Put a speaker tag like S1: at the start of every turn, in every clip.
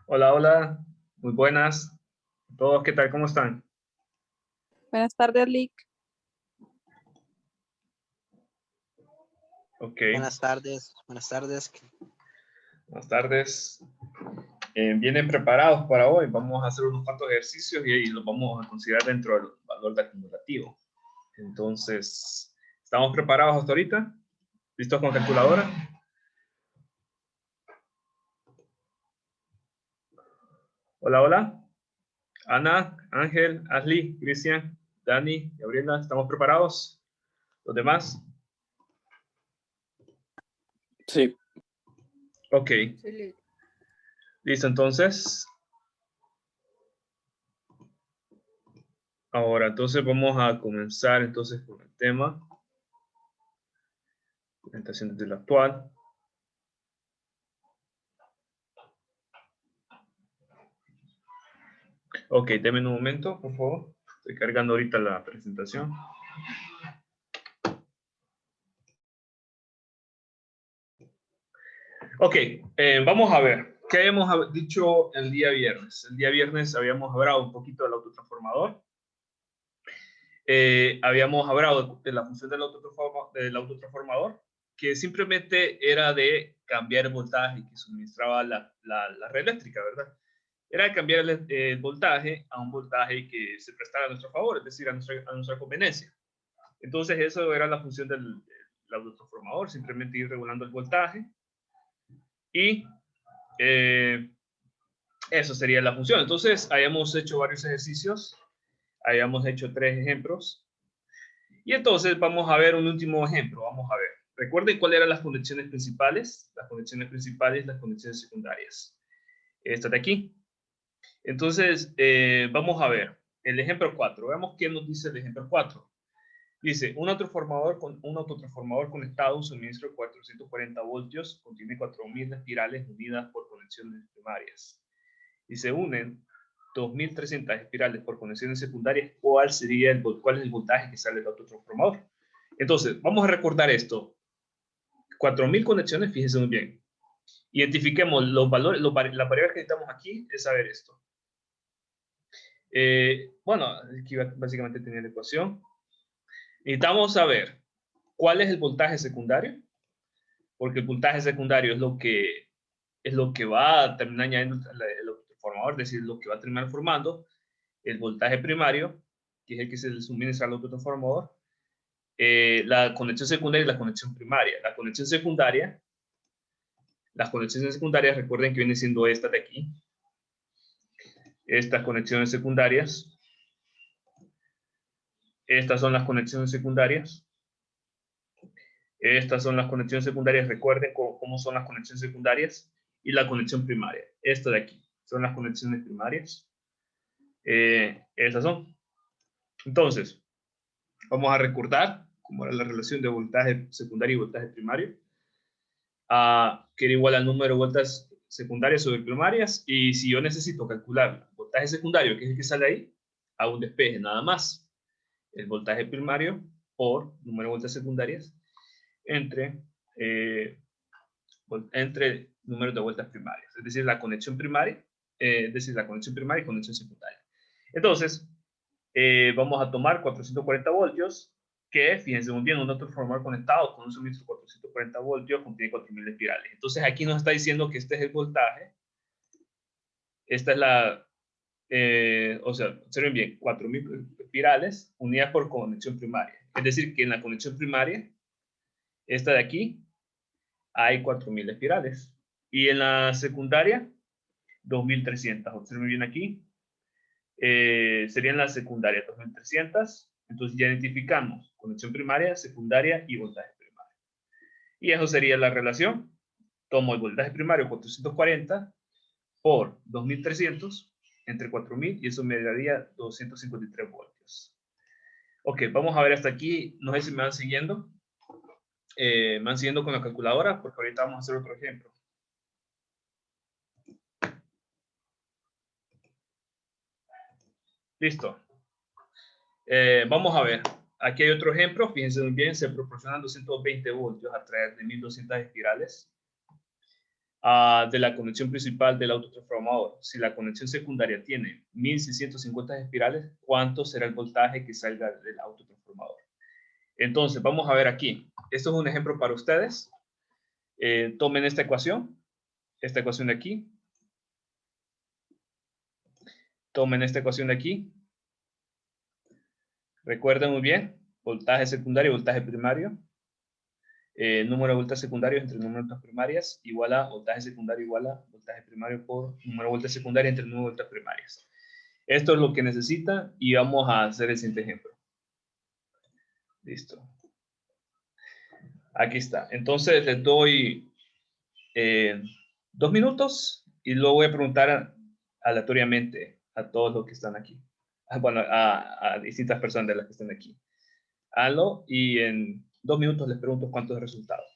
S1: Hola, hola, muy buenas. ¿Todos qué tal? ¿Cómo están?
S2: Buenas tardes, Lick.
S1: Ok,
S3: Buenas tardes, buenas tardes.
S1: buenas tardes. ¿Vienen preparados para hoy? Vamos a hacer unos cuantos ejercicios y los vamos a considerar dentro del valor de acumulativo. Entonces, ¿estamos preparados hasta ahorita? ¿Listos con calculadora? Hola, hola. Ana, Ángel, Ashley, Cristian, Dani, Gabriela, ¿estamos preparados? ¿Los demás?
S4: Sí.
S1: Ok. Listo, entonces. Ahora, entonces vamos a comenzar entonces con el tema. Presentación del actual. Ok, denme un momento, por favor. Estoy cargando ahorita la presentación. Ok, vamos a ver. ¿Qué habíamos dicho el día viernes? El día viernes habíamos hablado un poquito del autotransformador. Habíamos hablado de la función del autotransformador, que simplemente era de cambiar el voltaje que suministraba la red eléctrica, ¿verdad? Era cambiar el voltaje a un voltaje que se prestara a nuestro favor, es decir, a nuestra conveniencia. Entonces, eso era la función del autotransformador, simplemente ir regulando el voltaje. Y eso sería la función. Entonces, habíamos hecho varios ejercicios, habíamos hecho 3 ejemplos. Y entonces vamos a ver un último ejemplo. Vamos a ver. Recuerden cuáles eran las conexiones principales. Las conexiones principales, las conexiones secundarias. Esta de aquí. Entonces, vamos a ver el ejemplo 4. Veamos qué nos dice el ejemplo 4. Dice, un autotransformador conectado a un suministro de 440 voltios contiene 4000 espirales unidas por conexiones primarias. Y se unen 2300 espirales por conexiones secundarias. ¿Cuál es el voltaje que sale del autotransformador? Entonces, vamos a recordar esto. 4000 conexiones, fíjense muy bien. Identifiquemos los valores, la variable que necesitamos aquí es saber esto. Bueno, aquí básicamente tenía la ecuación. Necesitamos saber cuál es el voltaje secundario, porque el voltaje secundario es lo que va a terminar añadiendo el autotransformador, es decir, lo que va a terminar formando el voltaje primario, que es el que se le suministra al autotransformador, la conexión secundaria y la conexión primaria. Las conexiones secundarias, recuerden que viene siendo esta de aquí. Estas conexiones secundarias. Estas son las conexiones secundarias. Estas son las conexiones secundarias. Recuerden cómo son las conexiones secundarias. Y la conexión primaria. Esta de aquí. Son las conexiones primarias. Estas son. Entonces, vamos a recordar cómo era la relación de voltaje secundario y voltaje primario. Que era igual al número de vueltas secundarias sobre primarias. Y si yo necesito calcular el voltaje secundario, que es el que sale ahí, hago un despeje nada más. El voltaje primario por número de vueltas secundarias entre números de vueltas primarias, es decir, la conexión primaria, y conexión secundaria. Entonces, vamos a tomar 440 voltios, que fíjense muy bien, un autotransformador conectado con un suministro 440 voltios contiene 4000 espirales. Entonces, aquí nos está diciendo que este es el voltaje, esta es la, o sea, observen bien, 4000 espirales unidas por conexión primaria. Es decir, que en la conexión primaria, esta de aquí, hay 4000 espirales. Y en la secundaria, 2300. Observen bien aquí. Serían las secundarias 2300. Entonces ya identificamos conexión primaria, secundaria y voltaje primario. Y eso sería la relación. Tomo el voltaje primario 440 por 2300 entre 4000 y eso me daría 253 voltios. Ok, vamos a ver hasta aquí. No sé si me van siguiendo. Me van siguiendo con la calculadora porque ahorita vamos a hacer otro ejemplo. Listo. Vamos a ver. Aquí hay otro ejemplo. Fíjense muy bien. Se proporcionan 220 voltios a través de 1200 espirales. de la conexión principal del autotransformador. Si la conexión secundaria tiene 1650 espirales, ¿cuánto será el voltaje que salga del autotransformador? Entonces, vamos a ver aquí. Esto es un ejemplo para ustedes. Tomen esta ecuación de aquí. Tomen esta ecuación de aquí. Recuerden muy bien, voltaje secundario y voltaje primario. Número de vueltas secundarios entre número de vueltas primarias igual a voltaje secundario igual a voltaje primario por número de vueltas secundarias entre número de vueltas primarias. Esto es lo que necesita y vamos a hacer el siguiente ejemplo. Listo. Aquí está. Entonces les doy 2 minutos y luego voy a preguntar aleatoriamente a todos los que están aquí. Bueno, a distintas personas de las que están aquí. Hazlo y en 2 minutos les pregunto cuántos resultados.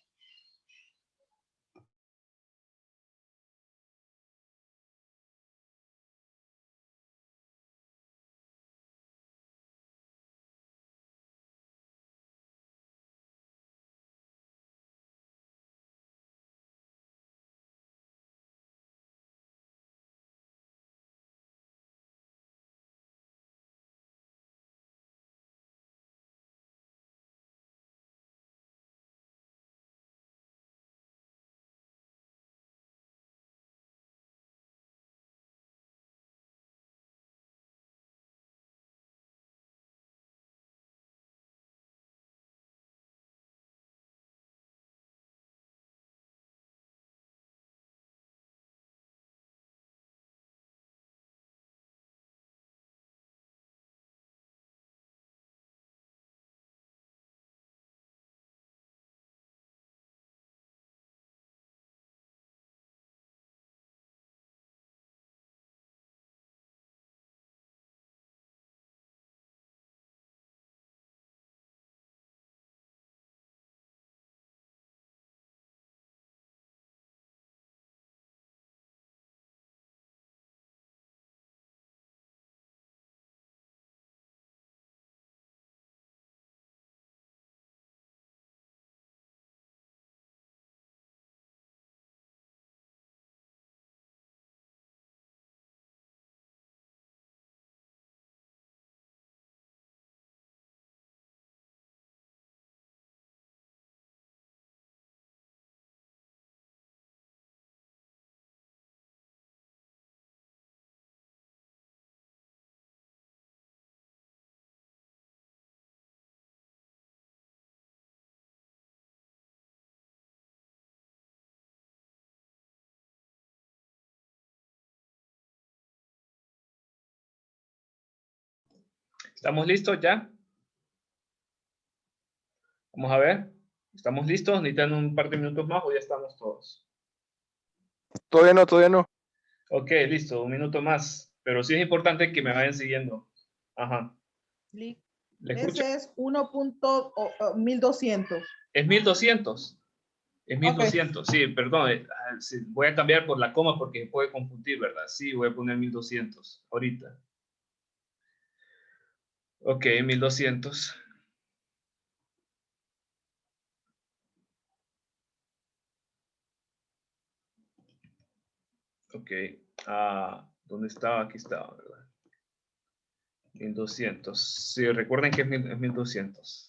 S1: ¿Estamos listos ya? Vamos a ver. ¿Estamos listos? ¿Necesitan un par de minutos más o ya estamos todos?
S4: Todavía no, todavía no.
S1: Ok, listo, un minuto más. Pero sí es importante que me vayan siguiendo. Ajá. ¿Le escucho?
S5: Ese es 1.1200.
S1: Es 1200. Es
S5: Ok.
S1: 1200. Sí, perdón. Sí, voy a cambiar por la coma porque puede confundir, ¿verdad? Sí, voy a poner 1200 ahorita. Ok, 1200. Ok. ¿Dónde estaba? Aquí estaba, ¿verdad? 1200. Sí, recuerden que es 1200.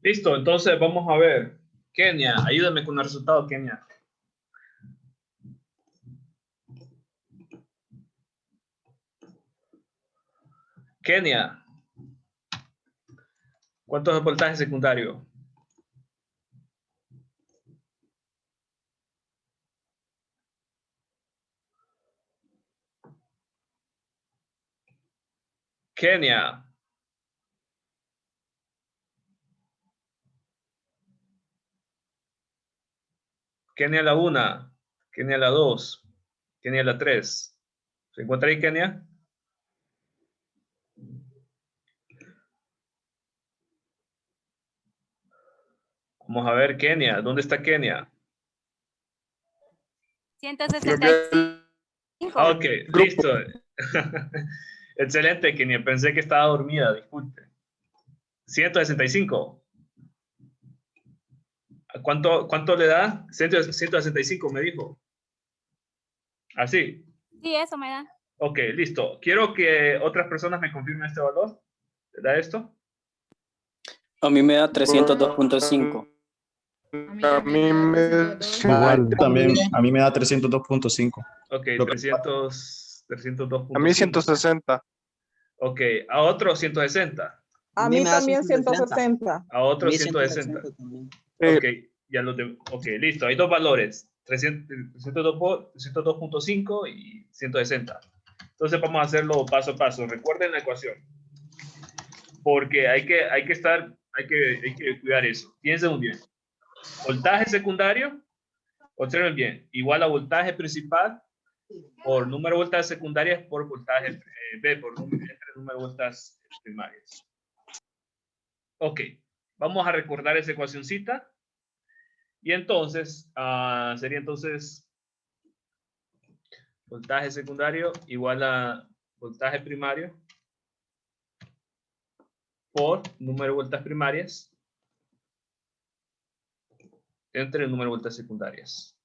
S1: Listo, entonces vamos a ver. Kenia, ayúdame con el resultado, Kenia. Kenia, ¿cuánto es el voltaje secundario? Kenia. Kenia la 1, Kenia la 2, Kenia la 3. ¿Se encuentra ahí, Kenia? Vamos a ver, Kenia. ¿Dónde está Kenia?
S5: 165.
S1: Ok, listo. Excelente, Kenia. Pensé que estaba dormida, disculpe. 165. ¿Cuánto le da? 165 me dijo. Así.
S5: Sí, eso me da.
S1: Ok, listo. Quiero que otras personas me confirmen este valor. ¿Le da esto?
S6: A mí me da 302.5.
S4: A mí me...
S7: Igual, también, a mí me da 302.5.
S1: Ok,
S7: Lo que-
S1: 302.5.
S4: A mí 160.
S1: Ok, a otro 160.
S2: A
S3: mí
S2: mí
S3: me da
S2: también 160.
S1: A otro
S3: A mí
S1: 160.
S3: 160 también.
S1: Ok, ya lo tengo. Ok, listo. Hay dos valores. 302.5 y 160. Entonces vamos a hacerlo paso a paso. Recuerden la ecuación. Porque hay que cuidar eso. Piensen muy bien. Voltaje secundario, observen bien, igual a voltaje principal por número de vueltas secundarias por voltaje B, por entre número de vueltas primarias. Ok, vamos a recordar esa ecuacioncita. Y entonces, sería entonces voltaje secundario igual a voltaje primario por número de vueltas primarias entre el número de vueltas secundarias.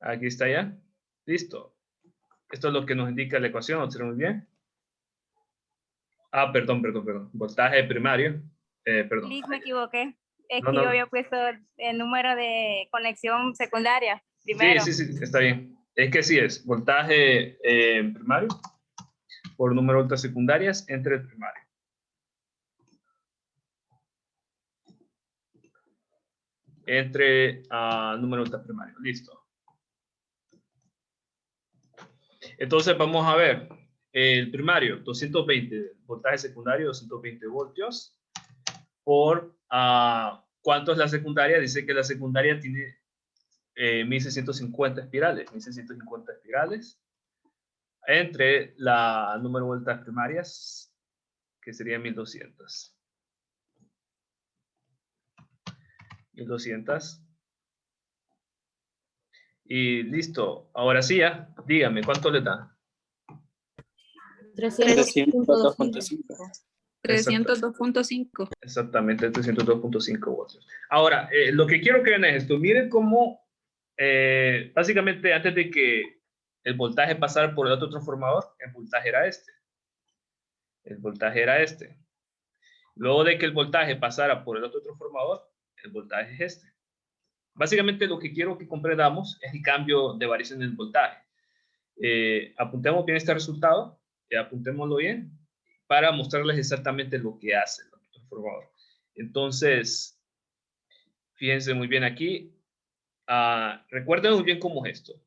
S1: Aquí está ya. Listo. Esto es lo que nos indica la ecuación, observen muy bien. Perdón. Voltaje primario. Perdón.
S5: Liz, me equivoqué. Es
S1: No,
S5: que
S1: no.
S5: yo había puesto el número de conexión secundaria primero.
S1: Sí, está bien. Es que sí es voltaje primario por número de vueltas secundarias entre el primario. Entre número de vueltas primario. Listo. Entonces vamos a ver. El primario, 220. Voltaje secundario, 220 voltios. Por ¿cuánto es la secundaria? Dice que la secundaria tiene 1650 espirales. 1650 espirales. Entre la número de vueltas primarias, que sería 1200. 1200. Y listo. Ahora sí, ya. Dígame, ¿cuánto le da?
S6: 302.5.
S2: 302.5.
S1: Exactamente, 302.5 voltios. Ahora, lo que quiero que vean es esto. Miren cómo, básicamente, antes de que el voltaje pasara por el otro transformador, el voltaje era este. El voltaje era este. Luego de que el voltaje pasara por el otro transformador, el voltaje es este. Básicamente lo que quiero que comprendamos es el cambio de variación del voltaje. Apuntemos bien este resultado, apuntémoslo bien, para mostrarles exactamente lo que hace el transformador. Entonces, fíjense muy bien aquí. Recuerden muy bien cómo es esto.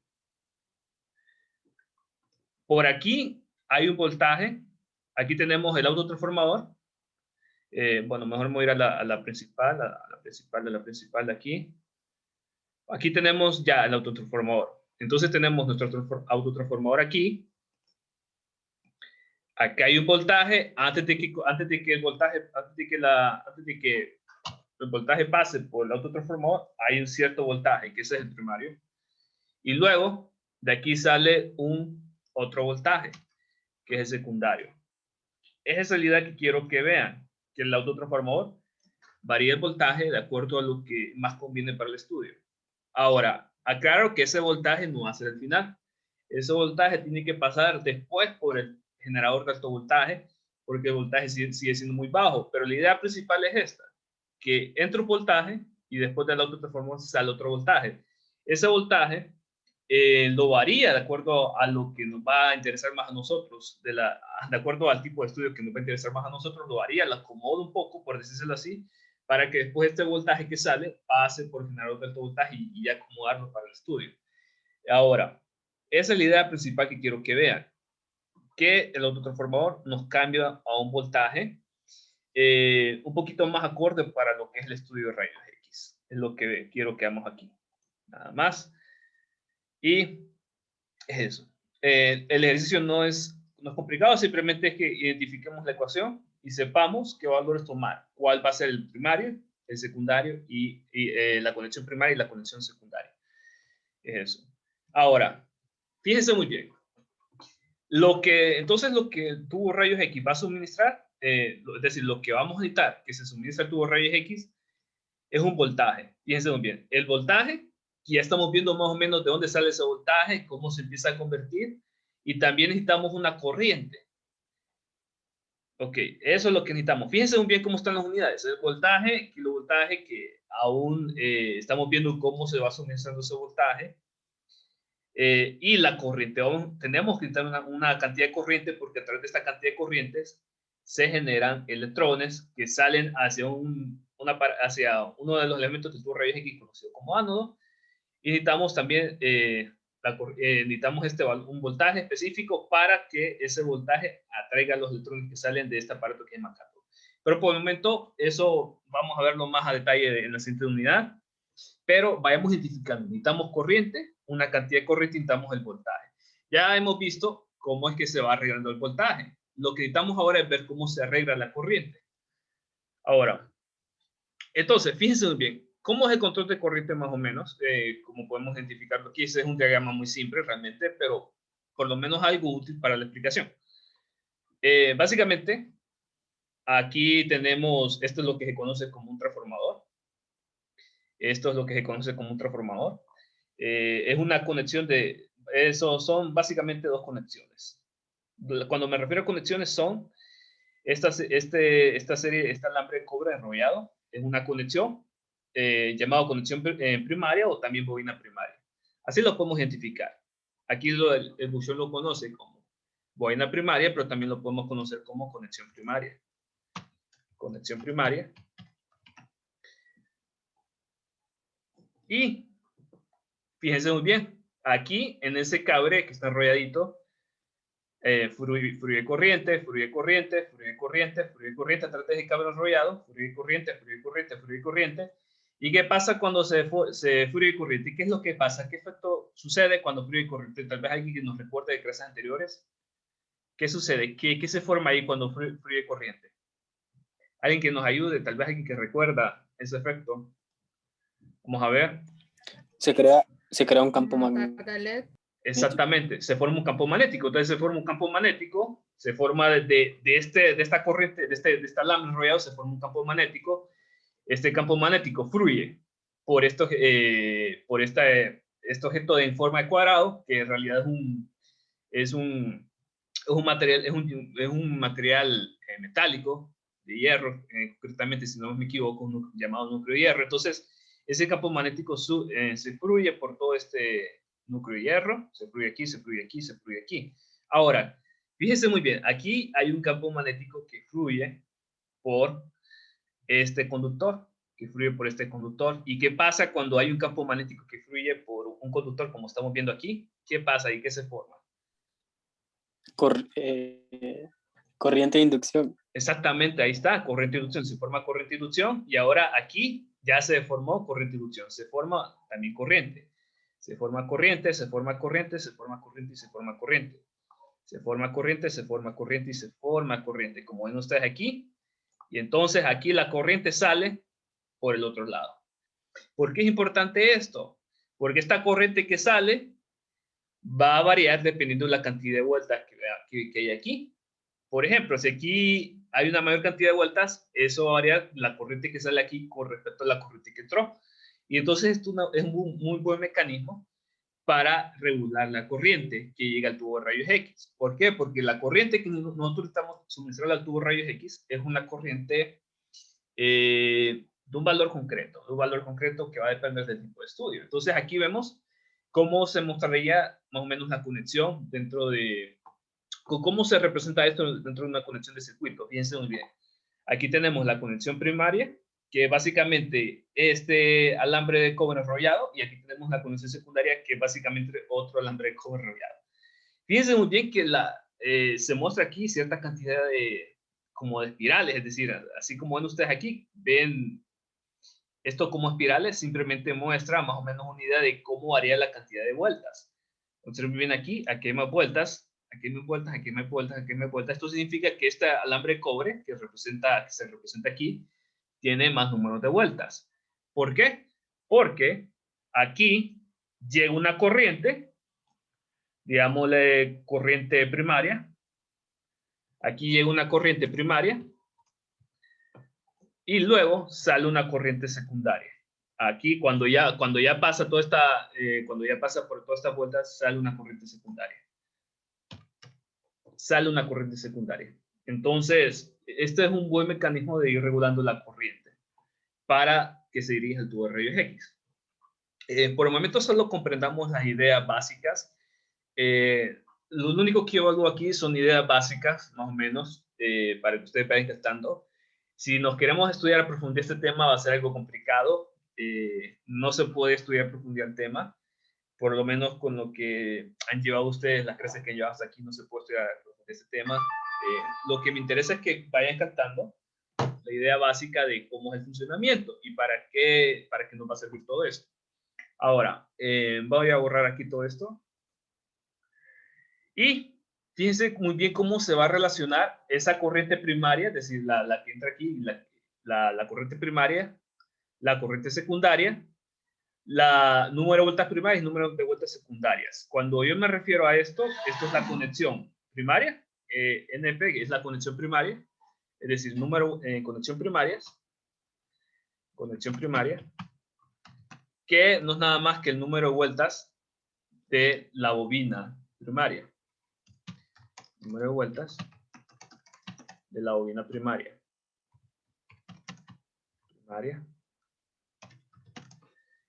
S1: Por aquí hay un voltaje. Aquí tenemos el autotransformador. Bueno, mejor me voy a ir a la principal, la principal de aquí. Aquí tenemos ya el autotransformador. Entonces tenemos nuestro autotransformador aquí. Acá hay un voltaje antes de que el voltaje pase por el autotransformador, hay un cierto voltaje, que ese es el primario. Y luego de aquí sale otro voltaje, que es el secundario. Esa es la idea que quiero que vean, que el autotransformador varía el voltaje de acuerdo a lo que más conviene para el estudio. Ahora, aclaro que ese voltaje no va a ser el final. Ese voltaje tiene que pasar después por el generador de alto voltaje porque el voltaje sigue siendo muy bajo, pero la idea principal es esta, que entra un voltaje y después del autotransformador sale otro voltaje. Ese voltaje lo varía de acuerdo a lo que nos va a interesar más a nosotros, de acuerdo al tipo de estudio que nos va a interesar más a nosotros, lo varía, lo acomoda un poco, por decírselo así, para que después este voltaje que sale pase por generar otro voltaje y acomodarlo para el estudio. Ahora, esa es la idea principal que quiero que vean, que el autotransformador nos cambia a un voltaje un poquito más acorde para lo que es el estudio de rayos X. Es lo que quiero que hagamos aquí. Nada más. Y es eso. El ejercicio no es complicado, simplemente es que identifiquemos la ecuación y sepamos qué valores tomar. Cuál va a ser el primario, el secundario y la conexión primaria y la conexión secundaria. Es eso. Ahora, fíjense muy bien. Entonces lo que el tubo rayos X va a suministrar, es decir, lo que vamos a necesitar que se suministre al tubo rayos X es un voltaje. Fíjense muy bien. El voltaje, ya estamos viendo más o menos de dónde sale ese voltaje, cómo se empieza a convertir, y también necesitamos una corriente. Ok, eso es lo que necesitamos. Fíjense muy bien cómo están las unidades. El voltaje, kilovoltaje, que aún estamos viendo cómo se va suministrando ese voltaje. Y la corriente. Tenemos que necesitar una cantidad de corriente porque a través de esta cantidad de corrientes se generan electrones que salen hacia uno de los elementos del tubo rayos X conocido como ánodo. Y necesitamos también necesitamos un voltaje específico para que ese voltaje atraiga los electrones que salen de este aparato que es cátodo. Pero por el momento eso vamos a verlo más a detalle en la siguiente unidad. Pero vayamos identificando, necesitamos corriente, una cantidad de corriente, necesitamos el voltaje. Ya hemos visto cómo es que se va arreglando el voltaje. Lo que necesitamos ahora es ver cómo se arregla la corriente. Ahora, entonces, fíjense muy bien, ¿cómo es el control de corriente más o menos? Como podemos identificarlo aquí, ese es un diagrama muy simple realmente, pero por lo menos algo útil para la explicación. Básicamente, aquí tenemos, esto es lo que se conoce como un transformador. Esto es lo que se conoce como un transformador. Es una conexión son básicamente dos conexiones. Cuando me refiero a conexiones son esta alambre de cobre enrollado. Es una conexión llamada conexión primaria o también bobina primaria. Así lo podemos identificar. Aquí el buceo lo conoce como bobina primaria, pero también lo podemos conocer como conexión primaria. Conexión primaria. Y fíjense muy bien, aquí en ese cabre que está enrolladito, fluye corriente, fluye corriente, fluye corriente, fluye corriente a través del cable enrollado, fluye corriente, fluye corriente, fluye corriente. ¿Y qué pasa cuando se fluye corriente? ¿Qué es lo que pasa? ¿Qué efecto sucede cuando fluye corriente? Tal vez alguien que nos recuerde de clases anteriores. ¿Qué sucede? ¿Qué se forma ahí cuando fluye corriente? Alguien que nos ayude, tal vez alguien que recuerda ese efecto. Vamos a ver. Se crea un campo magnético. Exactamente, se forma un campo magnético. Entonces se forma un campo magnético, se forma de esta corriente, de esta lámina enrollada, se forma un campo magnético. Este campo magnético fluye por este objeto en forma de cuadrado, que en realidad es un material metálico de hierro, concretamente, si no me equivoco, llamado núcleo de hierro. Entonces, ese campo magnético se fluye por todo este núcleo de hierro, se fluye aquí, se fluye aquí, se fluye aquí. Ahora, fíjense muy bien, aquí hay un campo magnético que fluye por este conductor, ¿Y qué pasa cuando hay un campo magnético que fluye por un conductor, como estamos viendo aquí? ¿Qué pasa y qué se forma?
S6: Corriente de inducción.
S1: Exactamente, ahí está, corriente de inducción. Se forma corriente de inducción y ahora aquí ya se formó corriente de inducción. Se forma también corriente. Se forma corriente, se forma corriente, se forma corriente y se forma corriente. Se forma corriente, se forma corriente y se forma corriente, como ven ustedes aquí. Y entonces aquí la corriente sale por el otro lado. ¿Por qué es importante esto? Porque esta corriente que sale va a variar dependiendo de la cantidad de vueltas que hay aquí. Por ejemplo, si aquí hay una mayor cantidad de vueltas, eso va a variar la corriente que sale aquí con respecto a la corriente que entró. Y entonces esto es un muy buen mecanismo para regular la corriente que llega al tubo de rayos X. ¿Por qué? Porque la corriente que nosotros estamos suministrando al tubo de rayos X es una corriente de un valor concreto que va a depender del tipo de estudio. Entonces aquí vemos cómo se mostraría más o menos la conexión dentro de, cómo se representa esto dentro de una conexión de circuito. Fíjense muy bien. Aquí tenemos la conexión primaria, que básicamente este alambre de cobre enrollado, y aquí tenemos la conexión secundaria, que es básicamente otro alambre de cobre enrollado. Fíjense muy bien que se muestra aquí cierta cantidad como de espirales, es decir, así como ven ustedes aquí, ven esto como espirales, simplemente muestra más o menos una idea de cómo varía la cantidad de vueltas. Entonces ven aquí hay más vueltas, aquí hay más vueltas, aquí hay más vueltas, aquí hay más vueltas. Esto significa que este alambre de cobre que se representa aquí, tiene más números de vueltas. ¿Por qué? Porque aquí llega una corriente, digámosle corriente primaria. Aquí llega una corriente primaria y luego sale una corriente secundaria. Aquí cuando ya pasa toda esta, cuando ya pasa por todas estas vueltas, sale una corriente secundaria. Sale una corriente secundaria. Entonces, este es un buen mecanismo de ir regulando la corriente para que se dirija al tubo de rayos X. Por el momento solo comprendamos las ideas básicas. Lo único que yo hago aquí son ideas básicas, más o menos, para que ustedes vayan captando. Si nos queremos estudiar a profundidad este tema, va a ser algo complicado. No se puede estudiar a profundidad el tema. Por lo menos con lo que han llevado ustedes, las clases que han llevado hasta aquí, no se puede estudiar a profundidad este tema. Lo que me interesa es que vayan captando la idea básica de cómo es el funcionamiento y para qué nos va a servir todo esto. Ahora, voy a borrar aquí todo esto. Y fíjense muy bien cómo se va a relacionar esa corriente primaria, es decir, la que entra aquí, la corriente primaria, la corriente secundaria, la número de vueltas primarias y número de vueltas secundarias. Cuando yo me refiero a esto es la conexión primaria, NP, que es la conexión primaria, es decir, conexión primaria, que no es nada más que el número de vueltas de la bobina primaria. Número de vueltas de la bobina primaria.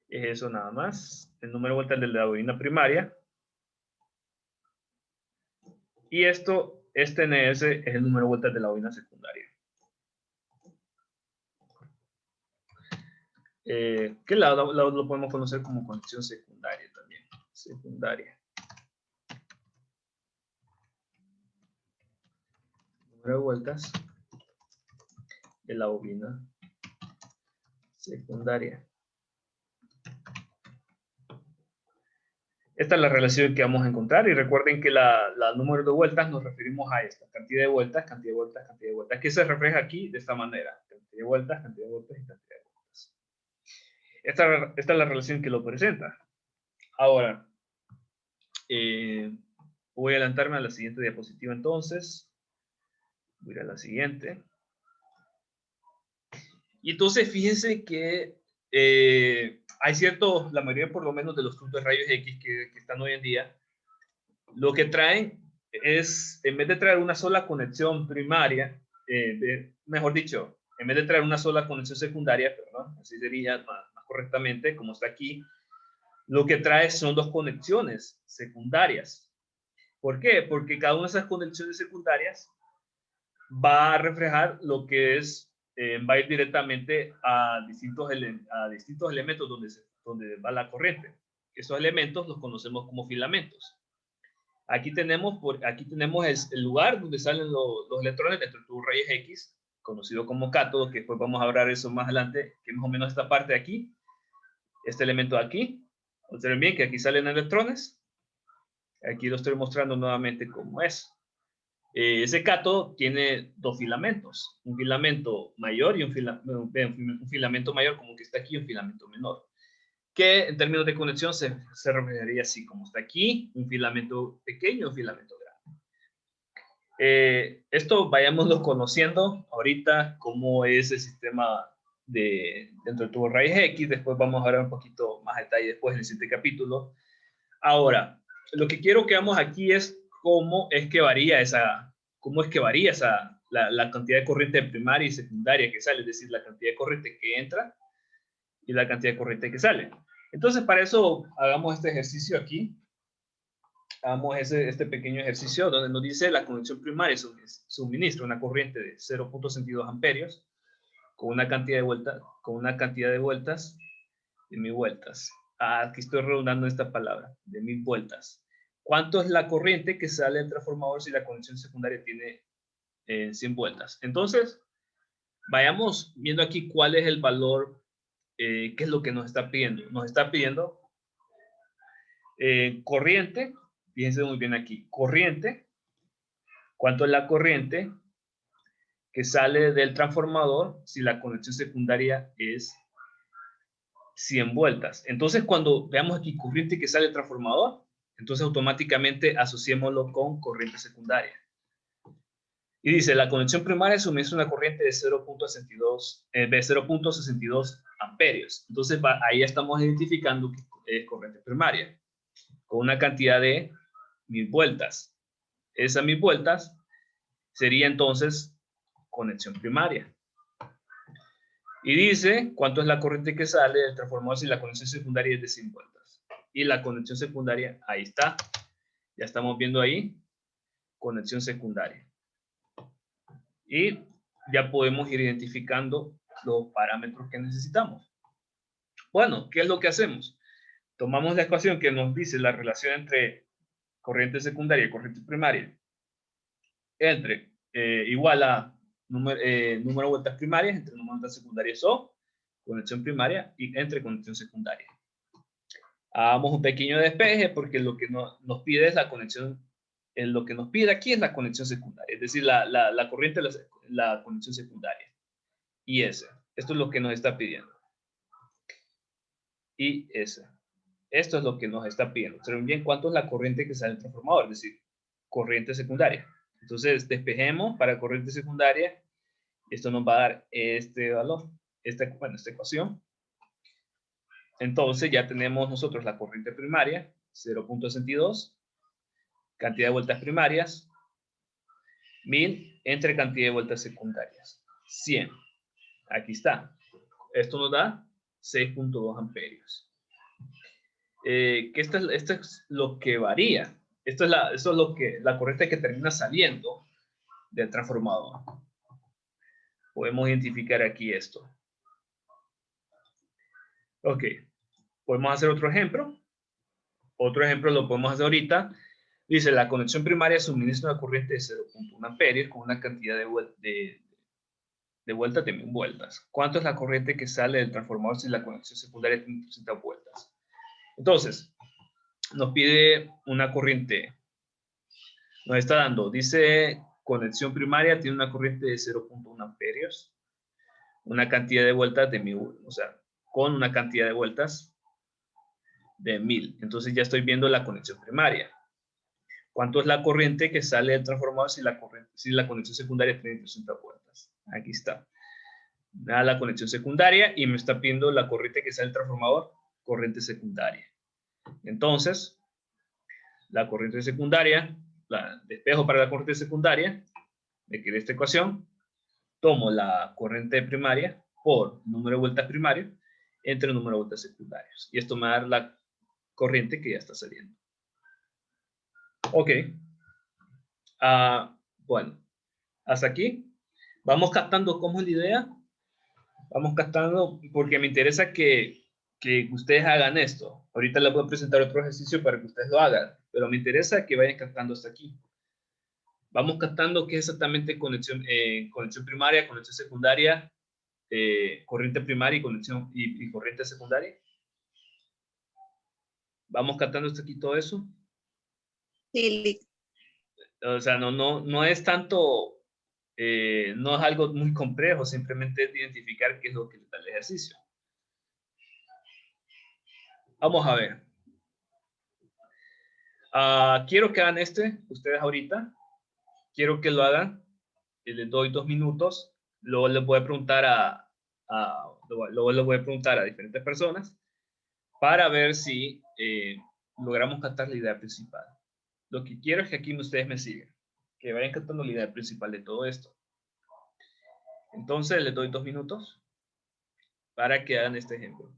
S1: Es eso nada más. El número de vueltas de la bobina primaria. Y este NS es el número de vueltas de la bobina secundaria. Que lo podemos conocer como conexión secundaria también. Secundaria. Número de vueltas de la bobina secundaria. Esta es la relación que vamos a encontrar y recuerden que la número de vueltas nos referimos a esta cantidad de vueltas, cantidad de vueltas, cantidad de vueltas, que se refleja aquí de esta manera, cantidad de vueltas, cantidad de vueltas y cantidad de vueltas. Esta es la relación que lo presenta. Ahora, voy a adelantarme a la siguiente diapositiva entonces. Voy a ir a la siguiente. Y entonces fíjense que hay la mayoría por lo menos de los tubos de rayos X que están hoy en día, lo que traen es, en vez de traer una sola conexión primaria, mejor dicho, en vez de traer una sola conexión secundaria, perdón, así sería más correctamente, como está aquí, lo que trae son dos conexiones secundarias. ¿Por qué? Porque cada una de esas conexiones secundarias va a reflejar lo que es, va a ir directamente a distintos elementos donde va la corriente. Esos elementos los conocemos como filamentos. Aquí tenemos el lugar donde salen los electrones dentro del tubo de rayos X, conocido como cátodo, que después vamos a hablar de eso más adelante, que es más o menos esta parte de aquí, este elemento de aquí. Observen bien que aquí salen electrones. Aquí lo estoy mostrando nuevamente cómo es. Ese cátodo tiene dos filamentos, un filamento mayor y un filamento mayor como que está aquí, un filamento menor, que en términos de conexión se reflejaría así, como está aquí, un filamento pequeño y un filamento grande. Esto vayámoslo conociendo ahorita, cómo es el sistema dentro del tubo de rayos X. Después vamos a hablar un poquito más detalle después en el siguiente capítulo. Ahora, lo que quiero que veamos aquí es cómo es que varía la cantidad de corriente primaria y secundaria que sale, es decir, la cantidad de corriente que entra y la cantidad de corriente que sale. Entonces, para eso hagamos este ejercicio aquí. Hagamos este pequeño ejercicio donde nos dice la conexión primaria suministra una corriente de 0.62 amperios con una cantidad de vueltas de 1000 vueltas. Aquí estoy redundando esta palabra, de 1000 vueltas. ¿Cuánto es la corriente que sale del transformador si la conexión secundaria tiene 100 vueltas? Entonces, vayamos viendo aquí cuál es el valor, qué es lo que nos está pidiendo. Nos está pidiendo corriente, fíjense muy bien aquí, corriente. ¿Cuánto es la corriente que sale del transformador si la conexión secundaria es 100 vueltas? Entonces, cuando veamos aquí corriente que sale del transformador, entonces automáticamente asociémoslo con corriente secundaria. Y dice, la conexión primaria suministra una corriente de 0.62 amperios. Entonces, ahí estamos identificando que es corriente primaria, con una cantidad de 1000 vueltas. Esas 1000 vueltas sería entonces conexión primaria. Y dice, ¿cuánto es la corriente que sale del transformador si la conexión secundaria es de 100 vueltas? Y la conexión secundaria, ahí está. Ya estamos viendo ahí, conexión secundaria. Y ya podemos ir identificando los parámetros que necesitamos. Bueno, ¿qué es lo que hacemos? Tomamos la ecuación que nos dice la relación entre corriente secundaria y corriente primaria, entre igual a número de vueltas primarias entre número de vueltas secundarias o conexión primaria y entre conexión secundaria. Hagamos un pequeño despeje porque lo que nos pide es la conexión, lo que nos pide aquí es la conexión secundaria, es decir, la corriente de la conexión secundaria. Y esto es lo que nos está pidiendo. Y esto es lo que nos está pidiendo. Observen bien cuánto es la corriente que sale del transformador, es decir, corriente secundaria. Entonces, despejemos para corriente secundaria. Esto nos va a dar este valor, esta ecuación. Entonces, ya tenemos nosotros la corriente primaria, 0.62, cantidad de vueltas primarias, 1000, entre cantidad de vueltas secundarias, 100. Aquí está. Esto nos da 6.2 amperios. Esto es lo que varía. Esto es la corriente que termina saliendo del transformador. Podemos identificar aquí esto. Ok. Podemos hacer otro ejemplo. Otro ejemplo lo podemos hacer ahorita. Dice, la conexión primaria suministra una corriente de 0.1 amperios con una cantidad de vueltas de 1000 vueltas. ¿Cuánto es la corriente que sale del transformador si la conexión secundaria tiene 300 vueltas? Entonces, nos pide una corriente. Nos está dando, dice, conexión primaria tiene una corriente de 0.1 amperios, una cantidad de vueltas de 1000, o sea, con una cantidad de vueltas de 1000. Entonces ya estoy viendo la conexión primaria. ¿Cuánto es la corriente que sale del transformador si la conexión secundaria tiene 300 vueltas? Aquí está. Da la conexión secundaria y me está pidiendo la corriente que sale del transformador, corriente secundaria. Entonces, la corriente secundaria, despejo para la corriente secundaria, me queda esta ecuación, tomo la corriente primaria por número de vueltas primario entre el número de vueltas secundarios. Y esto me va a dar la corriente que ya está saliendo. Ok. Bueno, hasta aquí. Vamos captando cómo es la idea. Vamos captando porque me interesa que ustedes hagan esto. Ahorita les voy a presentar otro ejercicio para que ustedes lo hagan, pero me interesa que vayan captando hasta aquí. Vamos captando qué es exactamente conexión primaria, conexión secundaria, corriente primaria y corriente secundaria. Vamos captando hasta aquí todo eso.
S2: Sí, Lick.
S1: O sea, no es tanto, no es algo muy complejo, simplemente es identificar qué es lo que le da el ejercicio. Vamos a ver. Quiero que hagan ustedes ahorita. Quiero que lo hagan. Les doy 2 minutos. Luego les voy a preguntar luego les voy a preguntar a diferentes personas para ver si logramos captar la idea principal. Lo que quiero es que aquí ustedes me sigan, que vayan captando la idea principal de todo esto. Entonces les doy 2 minutos para que hagan este ejemplo.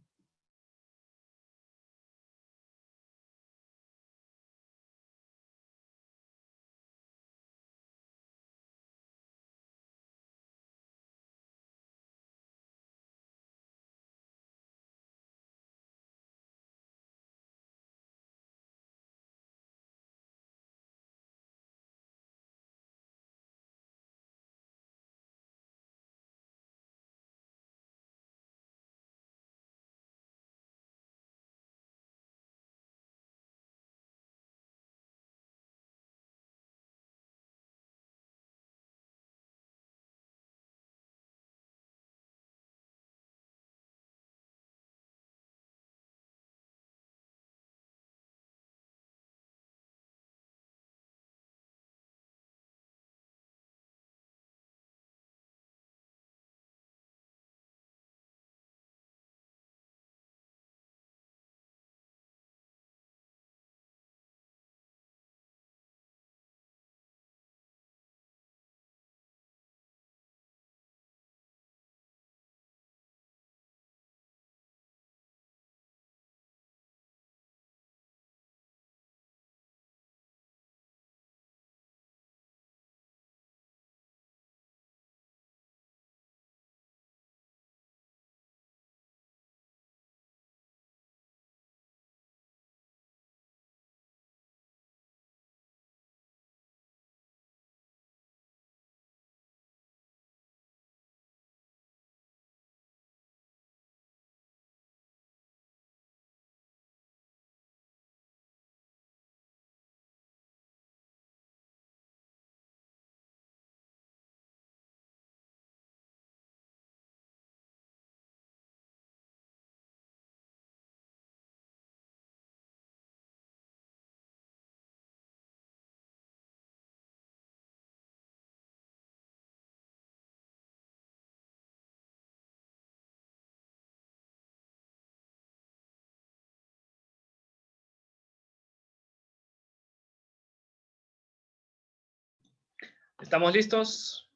S1: ¿Estamos listos?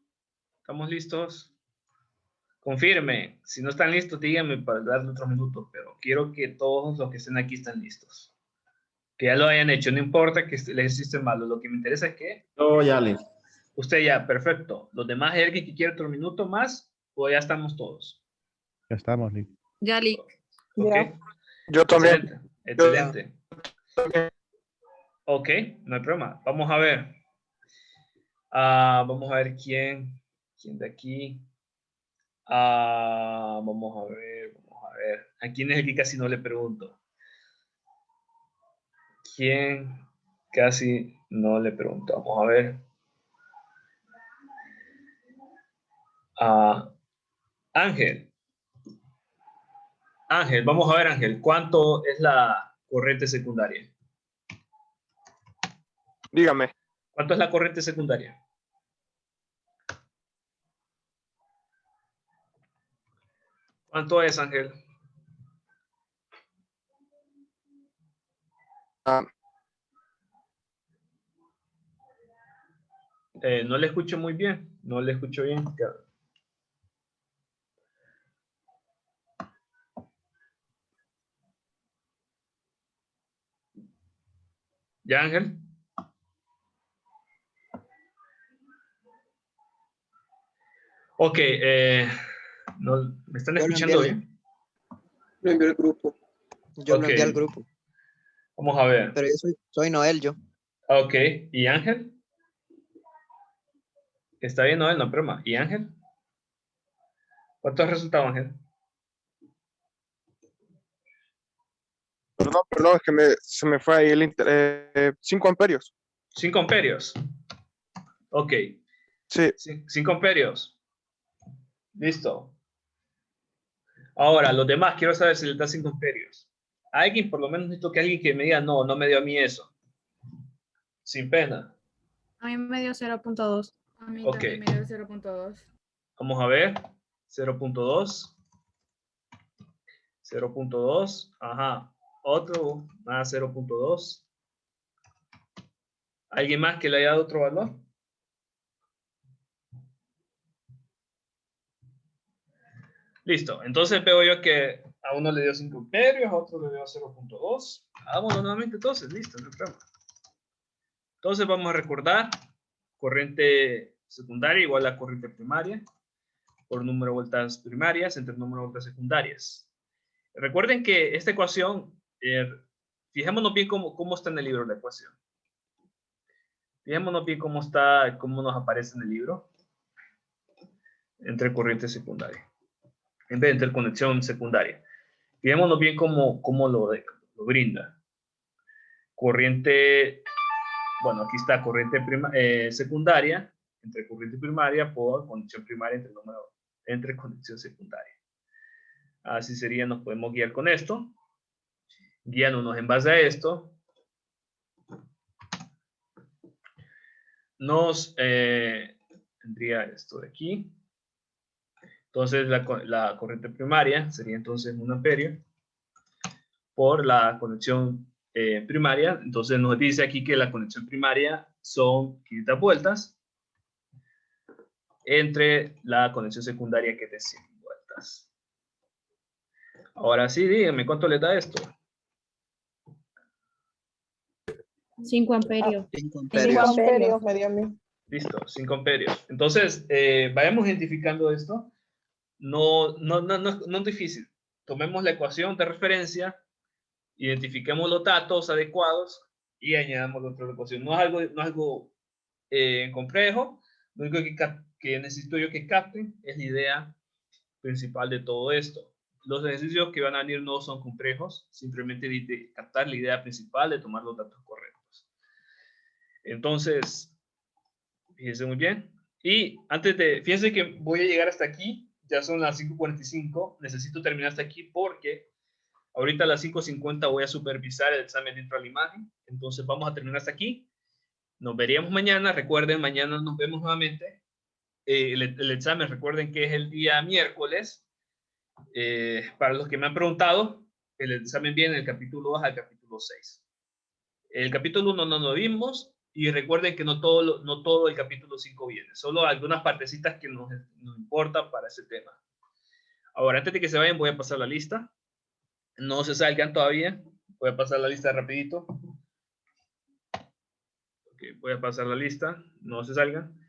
S1: ¿Estamos listos? Confirme. Si no están listos, díganme para darle otros minutos, pero quiero que todos los que estén aquí estén listos. Que ya lo hayan hecho, no importa que les hiciste malo. Lo que me interesa es que
S7: Yo ya le.
S1: usted ya, perfecto. Los demás, ¿hay alguien que quiere otro minuto más? ¿O ya estamos todos?
S8: Ya estamos listos.
S2: Ya, Lick.
S1: Ok.
S4: Yo también.
S1: Excelente. Excelente. Ok, no hay problema. Vamos a ver. Vamos a ver quién de aquí. Vamos a ver. ¿A quién es el que casi no le pregunto? ¿Quién casi no le pregunto? Vamos a ver. Ángel. Ángel, vamos a ver, Ángel. ¿Cuánto es la corriente secundaria?
S4: Dígame.
S1: ¿Cuánto es la corriente secundaria? ¿Cuánto es, Ángel? No le escucho muy bien. No le escucho bien. ¿Ya, Ángel? Ok. No, ¿me están
S3: Yo lo
S1: escuchando
S3: envié
S1: bien?
S3: Lo envié al grupo. Yo
S1: Ok.
S3: lo envié al grupo.
S1: Vamos a ver.
S3: Pero yo soy Noel, yo.
S1: Ok. ¿Y Ángel? Está bien, Noel, no problema. ¿Y Ángel? ¿Cuántos resultados, Ángel?
S4: Perdón, es que se me fue ahí el 5 amperios.
S1: 5 amperios. Ok.
S4: Sí.
S1: 5 amperios. Listo. Ahora, los demás, quiero saber si les da 5 amperios. A alguien, por lo menos necesito que alguien que me diga, no, no me dio a mí eso. Sin pena.
S9: A mí me dio 0.2.
S10: A mí
S1: Ok.
S10: también me dio 0.2.
S1: Vamos a ver. 0.2. 0.2. Ajá. Otro más 0.2. ¿Alguien más que le haya dado otro valor? Listo. Entonces veo yo que a uno le dio 5 amperios, a otro le dio 0.2. Hagámoslo nuevamente entonces. Listo, no hay problema. Entonces vamos a recordar corriente secundaria igual a corriente primaria por número de vueltas primarias entre número de vueltas secundarias. Recuerden que esta ecuación, fijémonos bien cómo está en el libro la ecuación. Fijémonos bien cómo nos aparece en el libro entre corriente secundaria. En vez de interconexión secundaria. Fijémonos bien cómo lo brinda. Corriente, bueno, aquí está corriente secundaria entre corriente primaria por conexión primaria entre conexión secundaria. Así sería, nos podemos guiar con esto. Guiándonos en base a esto, tendría esto de aquí. Entonces la corriente primaria sería entonces 1 amperio por la conexión primaria. Entonces nos dice aquí que la conexión primaria son 500 vueltas entre la conexión secundaria que es de 100 vueltas. Ahora sí, díganme cuánto le da esto.
S9: 5 amperios.
S3: 5
S8: 5
S3: amperios.
S8: amperios me dio a mí.
S1: Listo, 5 amperios. Entonces, vayamos identificando esto. No es difícil. Tomemos la ecuación de referencia, identifiquemos los datos adecuados y añadamos la otra ecuación. No es algo complejo. Lo único que necesito yo que capten es la idea principal de todo esto. Los ejercicios que van a venir no son complejos, simplemente de captar la idea principal de tomar los datos correctos. Entonces, fíjense muy bien. Y fíjense que voy a llegar hasta aquí. Ya son las 5:45. Necesito terminar hasta aquí porque ahorita a las 5:50 voy a supervisar el examen dentro de la imagen. Entonces vamos a terminar hasta aquí. Nos veríamos mañana. Recuerden, mañana nos vemos nuevamente. El examen, recuerden que es el día miércoles. Para los que me han preguntado, el examen viene del capítulo 2 al capítulo 6. El capítulo 1 no lo vimos. Y recuerden que no todo el capítulo 5 viene, solo algunas partecitas que nos importan para ese tema. Ahora, antes de que se vayan, voy a pasar la lista. No se salgan todavía. Voy a pasar la lista rapidito. Okay, voy a pasar la lista. No se salgan.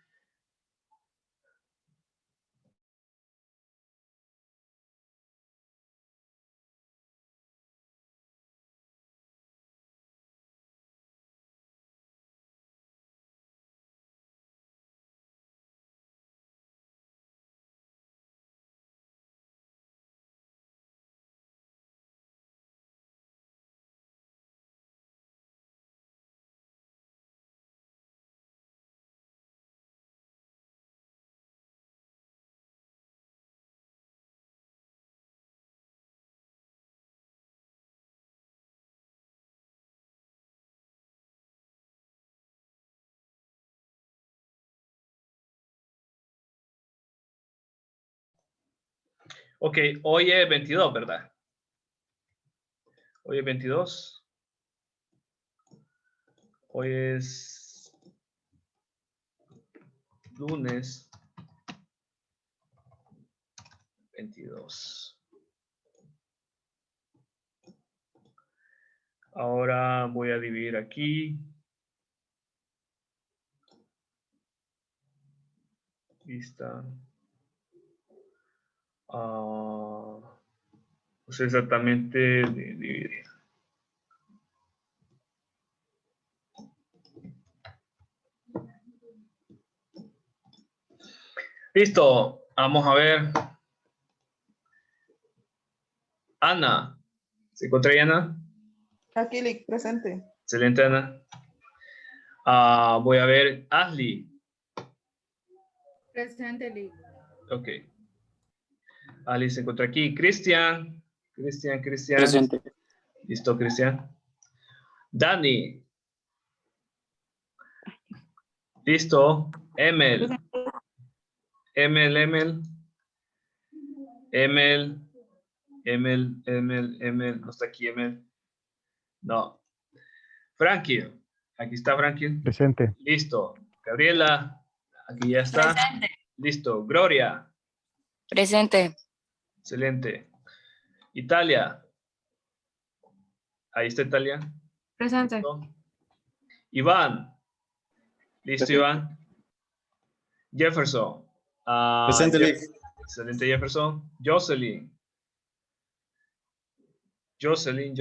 S1: Ok, hoy es 22, ¿verdad? Hoy es 22. Hoy es lunes 22. Ahora voy a dividir aquí. Lista. Pues exactamente dividir. Listo. Vamos a ver. Ana. ¿Se encuentra ahí, Ana?
S8: Aquí, Lick, presente.
S1: Excelente, Ana. Voy a ver Ashley.
S9: Presente, Lick.
S1: Ok. Ashley se encuentra aquí. Cristian. Cristian.
S6: Presente.
S1: Listo, Cristian. Dani. Listo. Emel. Emel. No está aquí, Emel. No. Frankie. Aquí está Frankie.
S10: Presente.
S1: Listo. Gabriela. Aquí ya está.
S5: Presente.
S1: Listo. Gloria.
S5: Presente.
S1: Excelente. Italia. Ahí está Italia.
S9: Presente.
S1: ¿Listo? Iván. Listo,
S4: Presente.
S1: Iván. Jefferson.
S7: Presente, Lick.
S1: Excelente, Jefferson. Jocelyn. Jocelyn.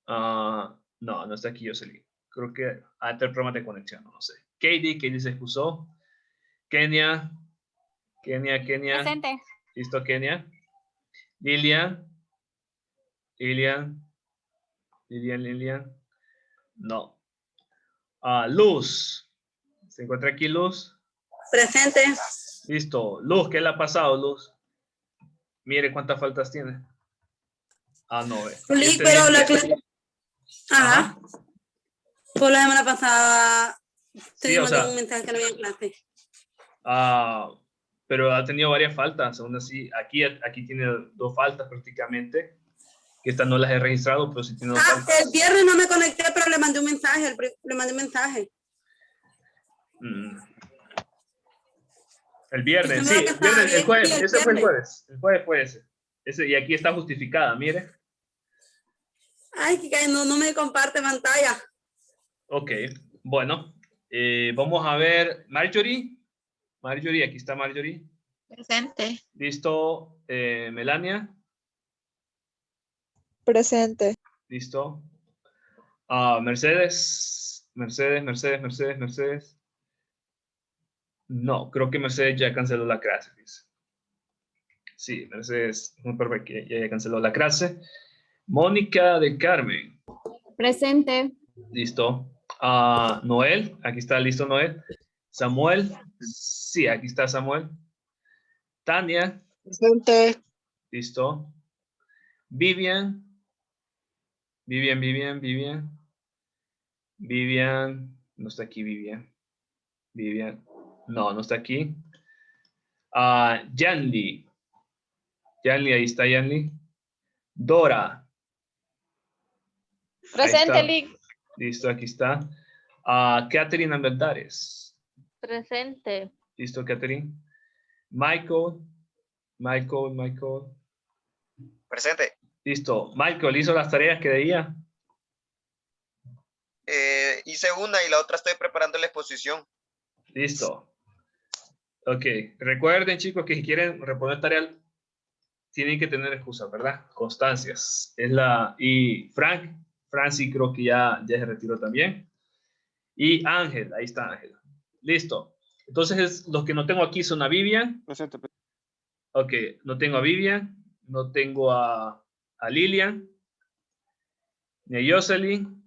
S1: No, no está aquí Jocelyn. Creo que está el problema de conexión, no sé. Katie se excusó. Kenia.
S5: Presente.
S1: Listo, Kenia. Lilian. No. Luz. ¿Se encuentra aquí Luz?
S2: Presente.
S1: Listo. Luz, ¿qué le ha pasado, Luz? Mire cuántas faltas tiene. No,
S2: Lick, pero la clase. Ajá. Por la semana pasada
S1: Sí, o sea,
S2: un mensaje que no había en clase.
S1: pero ha tenido varias faltas. Aún así, aquí tiene 2 faltas prácticamente. Que estas no las he registrado, pero sí tiene 2 faltas.
S2: El viernes no me conecté, pero le mandé un mensaje. Le mandé un mensaje.
S1: El viernes,
S2: Eso
S1: sí.
S2: no es lo que estaba
S1: El
S2: bien,
S1: jueves,
S2: sí, el
S1: ese fue el
S2: viernes.
S1: jueves. El jueves fue ese. Y aquí está justificada, mire.
S2: Ay, que no me comparte pantalla.
S1: Ok, bueno. Vamos a ver. Marjorie, aquí está Marjorie.
S2: Presente.
S1: Listo. Melania,
S8: Presente.
S1: listo. Mercedes. No, creo que Mercedes ya canceló la clase. Dice. Sí, Mercedes, muy perfecto, ya canceló la clase. Mónica de Carmen,
S9: Presente.
S1: listo. Noel, aquí está listo Noel. Samuel, sí, aquí está Samuel. Tania,
S3: Presente.
S1: listo. Vivian, no está aquí Vivian. No está aquí. Yanli, ahí está Yanli. Dora.
S5: Presente,
S1: está.
S5: Lick.
S1: Listo, aquí está. Catherine Almendares.
S5: Presente.
S1: Listo, Catherine. Michael.
S3: Presente.
S1: Listo. Michael, ¿hizo las tareas que debía?
S3: Hice una y la otra estoy preparando la exposición.
S1: Listo. Ok. Recuerden, chicos, que si quieren reponer tareas, tienen que tener excusas, ¿verdad? Constancias. Y Frank sí creo que ya se retiró también. Y Ángel, ahí está Ángel. Listo. Entonces, los que no tengo aquí son a Vivian.
S4: Presente.
S1: Ok, no tengo a Vivian, no tengo a Lilian, ni a Jocelyn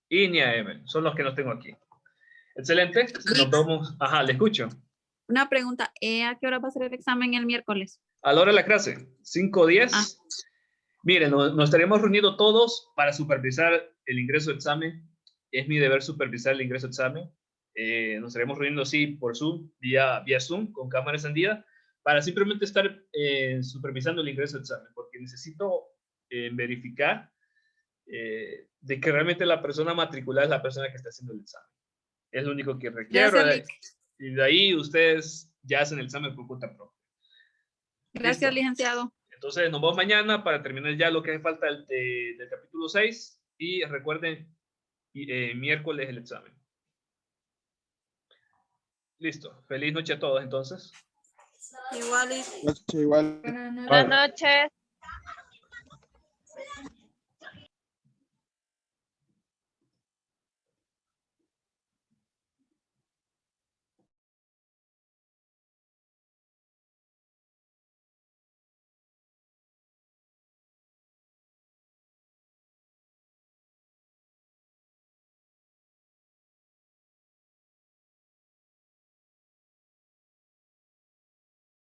S1: y ni a Emel. Son los que no tengo aquí. Excelente. Nos vemos. Ajá, le escucho.
S9: Una pregunta, ¿a qué hora va a ser el examen el miércoles?
S1: A la hora de la clase, 5:10. Miren, nos estaremos reuniendo todos para supervisar el ingreso de examen. Es mi deber supervisar el ingreso de examen. Nos estaremos reuniendo así por Zoom, vía Zoom, con cámara encendida, para simplemente estar supervisando el ingreso de examen, porque necesito verificar de que realmente la persona matriculada es la persona que está haciendo el examen. Es lo único que requiero.
S9: Gracias, Lick.
S1: Y de ahí ustedes ya hacen el examen por cuenta propia.
S9: Gracias,
S1: Listo.
S9: licenciado.
S1: Entonces nos vemos mañana para terminar ya lo que hace falta del capítulo 6 y recuerden, miércoles el examen. Listo. Feliz noche a todos entonces.
S2: Igual.
S4: Igual.
S5: Buenas noches.